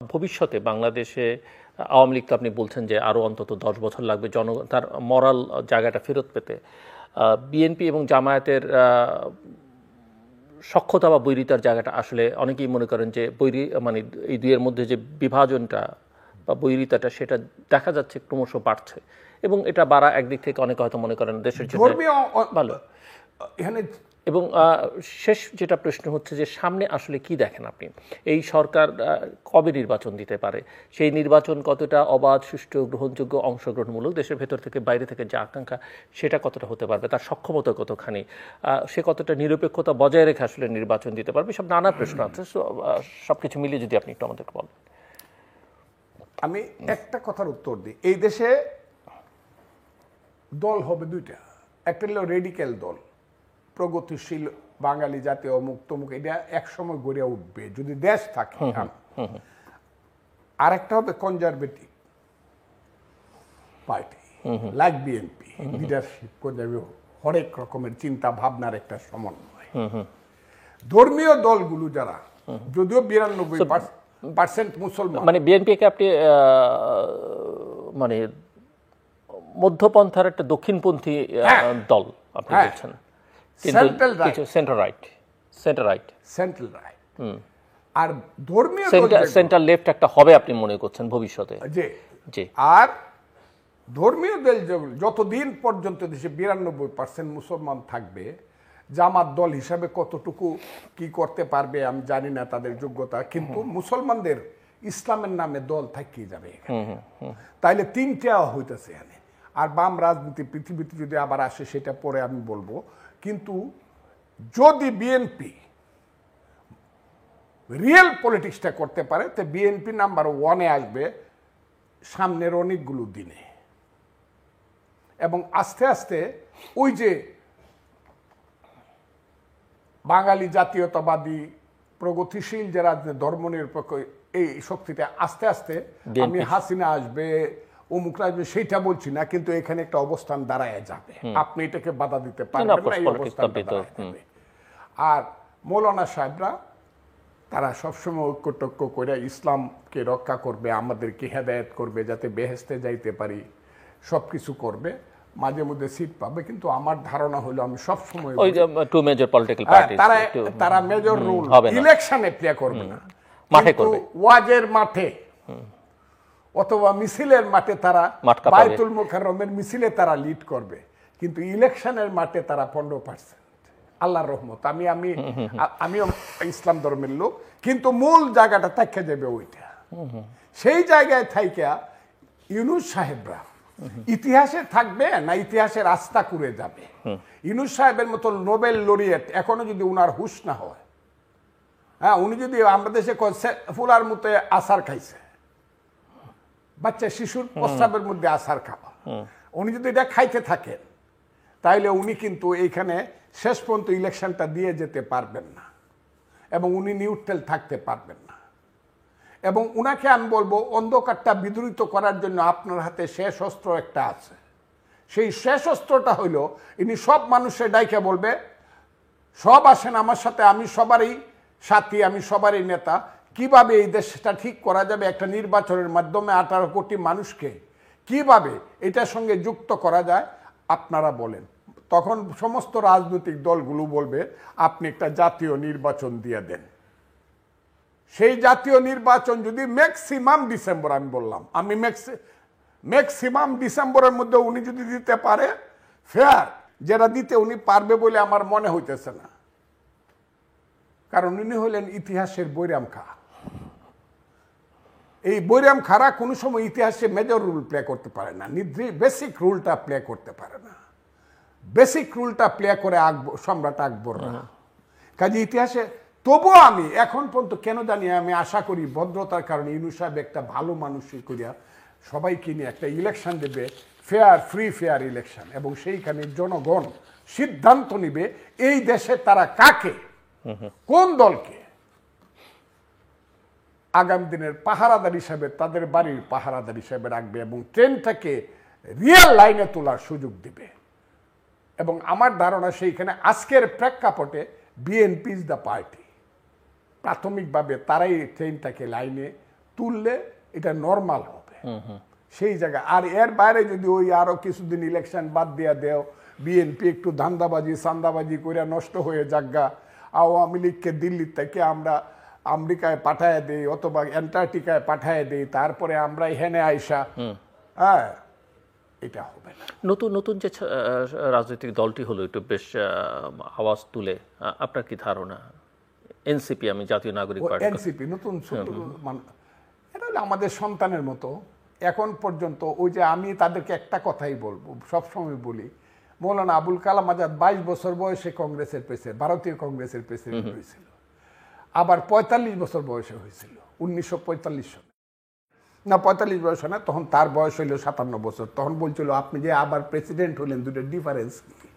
ভবিষ্যতে বাংলাদেশে আওয়ামী লীগ তো আপনি বলছেন যে আরও অন্তত 10 বছর লাগবে তার মরাল জায়গাটা ফেরত পেতে। বিএনপি এবং জামায়াতের সখ্যতা বা বৈরিতার জায়গাটা আসলে অনেকেই মনে করেন যে মানে এই দুইয়ের মধ্যে যে বিভাজনটা বা বৈরিতাটা সেটা দেখা যাচ্ছে ক্রমশ বাড়ছে, এবং এটা বাড়া একদিক থেকে অনেকে হয়তো মনে করেন দেশের জন্য ভালো। এবং শেষ যেটা প্রশ্ন হচ্ছে যে সামনে আসলে কি দেখেন আপনি? এই সরকার কবে নির্বাচন দিতে পারে? সেই নির্বাচন কতটা অবাধ, সুষ্ঠু, গ্রহণযোগ্য, অংশগ্রহণমূলক, দেশের ভেতর থেকে বাইরে থেকে যে আকাঙ্ক্ষা সেটা কতটা হতে পারবে, তার সক্ষমতা কতখানি, সে কতটা নিরপেক্ষতা বজায় রেখে আসলে নির্বাচন দিতে পারবে, সব নানা প্রশ্ন আছে। সব কিছু মিলিয়ে যদি আপনি একটু আমাদেরকে বলেন। আমি একটা কথার উত্তর দিই। এই দেশে দল হবে দুইটা, একটা হলো রেডিক্যাল দল, প্রগতিশীল বাঙালি জাতীয় মুক্তমুখ, এটা একসময় গড়ে উঠবে যদি দেশ থাকে। আর একটা হবে conservative party, like BNP, leadership conservative, হরেক রকমের চিন্তা ভাবনার একটা সমন্বয়। ধর্মীয় দলগুলো যারা, যদিও 92% মুসলমান, মানে বিএনপিকে আপনি মানে মধ্যপন্থার একটা দক্ষিণপন্থী দল আপনি বলছেন, সেন্টার রাইট। আর ধর্মীয় সেন্টার লেফট একটা হবে আপনি মনে করছেন ভবিষ্যতে? জি। আর ধর্মীয় দল যতদিন পর্যন্ত দেশে 92% মুসলমান থাকবে, জামাত দল হিসাবে কতটুকু কি করতে পারবে আমি জানি না, তাদের যোগ্যতা, কিন্তু মুসলমানদের ইসলামের নামে দল থাকিয়ে যাবে। তাইলে তিনটা হইতেছে এখানে। আর বাম রাজনীতি পৃথিবীতে যদি আবার আসে সেটা পরে আমি বলবো। কিন্তু যদি বিএনপি রিয়েল পলিটিক্সটা করতে পারে, তো বিএনপি নাম্বার 1-এ আসবে সামনের অনেকগুলো দিনে। এবং আস্তে আস্তে ওই যে বাঙালি জাতীয়তাবাদী প্রগতিশীল যারা ধর্মনিরপেক্ষ, এই শক্তিতে আস্তে আস্তে, আমি হাসিনা আসবে, অমুক আসবে সেটা বলছি না, কিন্তু এখানে একটা অবস্থান দাঁড়ায় যাবে। আপনি এটাকে বাধা দিতে পারবেন না, এই অবস্থানটা দাঁড়ায় যাবে। আর মৌলানা সাহেবরা তারা সবসময় ঐক্যটক্য করে ইসলামকে রক্ষা করবে, আমাদেরকে হেদায়েত করবে যাতে বেহেশতে যাইতে পারি, সবকিছু করবে, মাঝে মধ্যে সিট পাবে। কিন্তু আমার ধারণা হলো, আমি সবসময় তারা মেজর রোল ইলেকশনে প্লে করবে না, মাঠে করবে, ওয়াজের মাঠে অথবা মিছিলের মাঠে, তারা বাইতুল মুকাররমের মিছিলে তারা লিড করবে, কিন্তু ইলেকশনের মাঠে তারা 15%। আল্লাহর রহমত, আমিও ইসলাম ধর্মের লোক, কিন্তু মূল জায়গাটা থাইকা যাবে ওইটা। সেই জায়গায় থাইকা ইউনূস সাহেবরা ইতিহাসে থাকবে না ইতিহাসের আস্থা করে যাবে? ইউনূস সাহেবের মতো নোবেল লরিয়েট এখনো যদি উনার হুশ না হয়, হ্যাঁ, উনি যদি আমরা দেশে ফুলার মতো আচার খাইছে, বাচ্চা শিশুর প্রস্রাবের মধ্যে আচার খাওয়া, উনি যদি এটা খাইতে থাকেন, তাইলে উনি কিন্তু এইখানে শেষ পর্যন্ত ইলেকশনটা দিয়ে যেতে পারবেন না, এবং উনি নিউট্রাল থাকতে পারবেন না। এবং উনাকে আমি বলবো, অন্ধকারটা বিদূরিত করার জন্য আপনার হাতে শেষ অস্ত্র একটা আছে। সেই শেষ অস্ত্রটা হইল, ইনি সব মানুষের ডাইকে বলবে, সব আসেন আমার সাথে, আমি সবারই সাথী, আমি সবারই নেতা। কিভাবে এই দেশটা ঠিক করা যাবে একটা নির্বাচনের মাধ্যমে 18 কোটি মানুষকে কিভাবে এটার সঙ্গে যুক্ত করা যায়, আপনারা বলেন। তখন সমস্ত রাজনৈতিক দলগুলো বলবে, আপনি একটা জাতীয় নির্বাচন দিয়ে দেন। সেই জাতীয় নির্বাচন যদি ম্যাক্সিমাম ডিসেম্বর, আমি বললাম, আমি ম্যাক্সিমাম ডিসেম্বরের মধ্যে উনি যদি দিতে পারে, ফেয়ার, যেটা দিতে উনি পারবে বলে আমার মনে হইতেছে না, কারণ উনি হলেন ইতিহাসের বৈরাম খা। এই বৈরাম খারা কোনো সময় ইতিহাসে মেজর রোল প্লে করতে পারে না, বেসিক রুলটা প্লে করতে পারে না। বেসিক রুলটা প্লে করে সম্রাট আকবর না। কাজে ইতিহাসে, তবুও আমি এখন পর্যন্ত কেন জানি আমি আশা করি ভদ্রতার কারণে ইউনূস সাহেব একটা ভালো মানুষই করিয়া সবাইকে নিয়ে একটা ইলেকশন দেবে, ফেয়ার, ফ্রি ফেয়ার ইলেকশন, এবং সেইখানে জনগণ সিদ্ধান্ত নিবে এই দেশে তারা কাকে, কোন দলকে আগামী দিনের পাহারাদার হিসাবে, তাদের বাড়ির পাহারাদার হিসাবে রাখবে, এবং ট্রেনটাকে রিয়েল লাইনে তোলার সুযোগ দিবে। এবং আমার ধারণা সেইখানে আজকের প্রেক্ষাপটে বিএনপি ইজ দ্য পার্টি। প্রাথমিকভাবে তারাই ট্রেনটাকে লাইনে তুললে এটা নরমাল হবে সেই জায়গা। আর এর বাইরে যদি ওই আরো কিছুদিন ইলেকশন বাদ দিয়া দেও, বিএনপি একটু ধান্দাবাজি সান্দাবাজি করে নষ্ট হয়ে যাগা, আওয়ামী লীগকে দিল্লি থেকে আমরা আমেরিকায় পাঠায় দেই অথবা অ্যান্টার্কটিকায় পাঠায় দেই, তারপরে আমরা এখানে আইসা, হ্যাঁ, এটা হবে না। নতুন নতুন যে রাজনৈতিক দলটি হলো একটু বেশ আওয়াজ তুলে, আপনার কি ধারণা? এনসিপি, আমি জাতীয় নাগরিক পার্টি। এনসিপি নতুন, এটা হলো আমাদের সন্তানের মতো এখন পর্যন্ত। ওই যে আমি তাদেরকে একটা কথাই বলবো, সবসময় বলি, মৌলানা আবুল কালাম আজাদ 22 বছর বয়সে কংগ্রেসের প্রেসিডেন্ট, ভারতীয় কংগ্রেসের প্রেসিডেন্ট হয়েছিল। আবার 45 বছর বয়সে হয়েছিল 1945 সালে, না 45 বয়সে না, তখন তার বয়স হইল 57 বছর। তখন বলছিল আপনি যে আবার প্রেসিডেন্ট হলেন, দুটো ডিফারেন্স কি?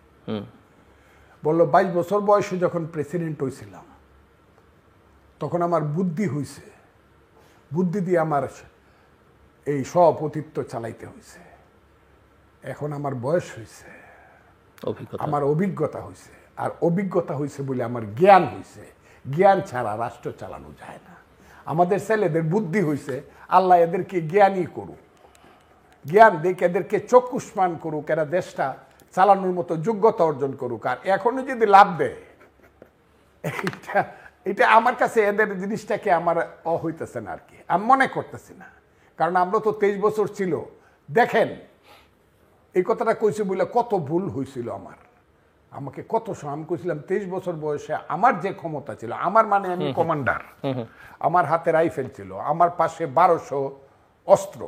বললো 22 বছর বয়সে যখন প্রেসিডেন্ট হয়েছিলাম তখন আমার বুদ্ধি হয়েছে, বুদ্ধি দিয়ে আমার এই সভাপতিত্ব চালাইতে হয়েছে। এখন আমার বয়স হয়েছে, আমার অভিজ্ঞতা হয়েছে, আর অভিজ্ঞতা হয়েছে বলে আমার জ্ঞান হয়েছে। জ্ঞান ছাড়া রাষ্ট্র চালানো যায় না। আমাদের ছেলেদের বুদ্ধি হয়েছে, আল্লাহ এদেরকে জ্ঞানই করুক, জ্ঞান দেখে এদেরকে চক্ষুষ্মান করুক, এরা দেশটা চালানোর মতো যোগ্যতা অর্জন করুক। আর এখনো যদি লাভ দেয়, এটা আমার কাছে এদের জিনিসটাকে আমার হইতেছে না আর কি, আমি মনে করতেছি না। কারণ আমরা তো 23 বছর ছিল, দেখেন এই কথাটা কইছি বলে কত ভুল হয়েছিল আমার, আমাকে কত আমি কইছিলাম 23 বছর বয়সে আমার যে ক্ষমতা ছিল, আমার মানে আমি কমান্ডার, আমার হাতে রাইফেল ছিল, আমার পাশে 1200 অস্ত্র,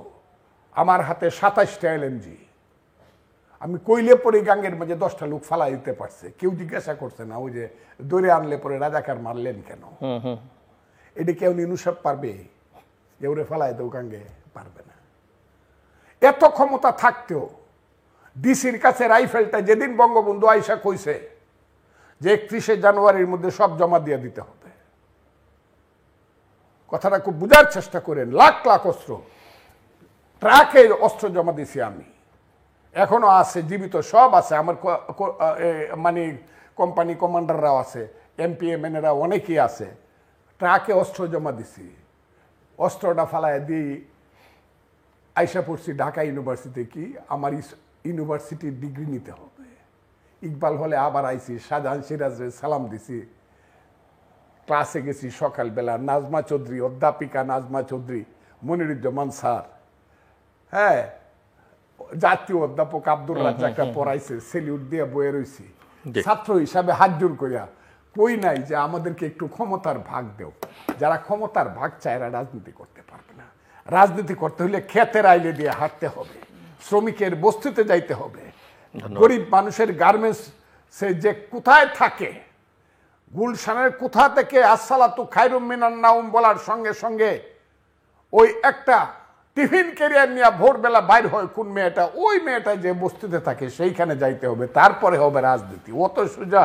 আমার হাতে 27টা এলএমজি, আমি কইলে পরে গাঙ্গের মাঝে 10টা লোক ফালাই দিতে পারছে, কেউ জিজ্ঞাসা করছে না ওই যে দৌড়ে আনলে পরে রাজাকার মারলেন কেন। এটা কেউ নিনুসাব পারবে? এউরে ফালাই দেও গাঙ্গে? পারবে না। এত ক্ষমতা থাকতেও ডিসির কাছে রাইফেলটা যেদিন বঙ্গবন্ধু আইসা কইছে যে 31শে জানুয়ারির মধ্যে সব জমা দিয়ে দিতে হবে, কথাটা খুব বুঝার চেষ্টা করেন। লাখ লাখ অস্ত্র, ট্রাকে অস্ত্র জমা দিছি আমি, এখনো আছে, জীবিত সব আছে আমার, মানে কোম্পানি কমান্ডাররাও আছে, এমপিএমএনরা অনেকেই আছে, ট্রাকে অস্ত্র জমা দিছি। অস্ত্রটা ফালায় দিই আইসা পড়ছি ঢাকা ইউনিভার্সিটি, কি আমার ইউনিভার্সিটির ডিগ্রি নিতে হবে। ইকবাল হলে আবার আইছি, শাহজাহান সিরাজের সালাম দিছি, ক্লাসে গেছি সকালবেলা, নাজমা চৌধুরী, অধ্যাপিকা নাজমা চৌধুরী, মনিরুজ্জামান স্যার, হ্যাঁ, জাতীয় অধ্যাপক আব্দুর রাজ্জাকটা পড়াইছে, সেলিউট দিয়ে বয়ে রয়েছি। ছাত্র হিসাবে হাত জোর করিয়া কই নাই যে আমাদেরকে একটু ক্ষমতার ভাগ দেও। যারা ক্ষমতার ভাগ চায় এরা রাজনীতি করতে পারবে না। রাজনীতি করতে হলে ক্ষেতের আইলে দিয়ে হাঁটতে হবে, শ্রমিকের বস্তিতে যাইতে হবে, গরিব মানুষের গার্মেন্টস সে যে কোথায় থাকে, গুলশানের কোথা থেকে আসসালাতু খায়রুম মিনান নাউম বলার সঙ্গে সঙ্গে ওই একটা টিফিন ক্যারিয়ার নিয়ে ভোরবেলা বাইর হয় কোন মেয়েটা, ওই মেয়েটা যে বস্তিতে থাকে সেইখানে যাইতে হবে, তারপরে হবে রাজনীতি। ও তো সোজা।